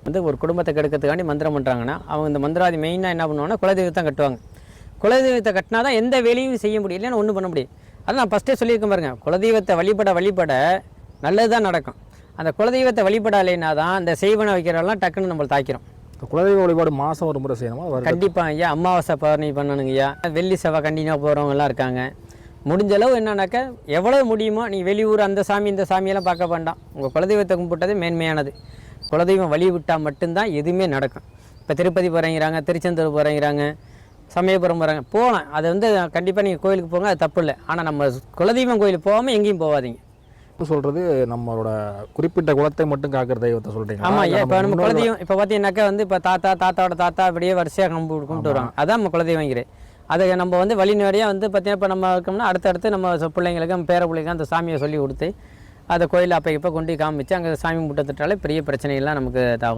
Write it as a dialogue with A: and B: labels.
A: வந்து ஒரு குடும்பத்தை கெடுக்கிறதுக்காண்டி மந்திரம் பண்ணுறாங்கன்னா அவங்க இந்த மந்திராதி மெயினாக என்ன பண்ணுவாங்கன்னா குலதெய்வத்தை கட்டுவாங்க. குலதெய்வத்தை கட்டினா தான் எந்த வேலையும் செய்ய முடியும், இல்லைன்னா ஒன்றும் பண்ண முடியும். அதான் நான் ஃபஸ்ட்டே சொல்லியிருக்கேன் பாருங்கள், குலதெய்வத்தை வழிபட நல்லது தான் நடக்கும். அந்த குலதெய்வத்தை வழிபடலைன்னா தான் அந்த செய்வனை வைக்கிறவெல்லாம் டக்குன்னு நம்மளை தாக்கிறோம்.
B: குலதெய்வ வழிபாடு மாதம் ஒரு முறை செய்யணுமா?
A: கண்டிப்பாக ஐயா, அமாவாசை பௌர்ணமி பண்ணணுங்க ஐயா. வெள்ளி செவ்வாய் கண்டினியூவாக போகிறவங்கலாம் இருக்காங்க. முடிஞ்ச அளவு என்னன்னாக்கா எவ்வளோ முடியுமோ நீ வெளியூர் அந்த சாமி இந்த சாமியெல்லாம் பார்க்க வேண்டாம். உங்கள் குலதெய்வத்தை கும்பிட்டது மேன்மையானது. குலதெய்வம் வழி விட்டால் மட்டும்தான் எதுவுமே நடக்கும். இப்போ திருப்பதி போகிறேங்கிறாங்க, திருச்செந்தூர் போகிறேங்கிறாங்க, சமயபுரம் போகிறாங்க, போகலாம். அது வந்து கண்டிப்பாக நீங்கள் கோயிலுக்கு போங்க, அது தப்பு இல்லை. ஆனால் நம்ம குலதெய்வம் கோயிலுக்கு போகாமல் எங்கேயும் போகாதீங்க.
B: சொல்கிறது நம்மளோட குறிப்பிட்ட குலத்தை மட்டும் காக்கிற தெய்வத்தை சொல்கிறீங்க.
A: ஆமாம் ஐயா. இப்போ நம்ம குலதெய்வம் இப்போ பார்த்தீங்கன்னாக்கா வந்து இப்போ தாத்தாவோட தாத்தா அப்படியே வரிசையாக கும்பிட்டு வருவாங்க. அதான் நம்ம குலதெய்வங்கிறேன். அதை நம்ம வந்து வழிநடியாக வந்து பார்த்தீங்கன்னா இப்போ நம்ம இருக்கோம்னா அடுத்தடுத்து நம்ம பிள்ளைங்களுக்கு நம்ம பேர பிள்ளைங்க அந்த சாமியை சொல்லி கொடுத்து அதை கோயில் அப்போ இப்போ கொண்டு காமிச்சு அங்கே சாமி முட்டத்திட்டாலே பெரிய பிரச்சனைகள்லாம் நமக்கு தாகும்.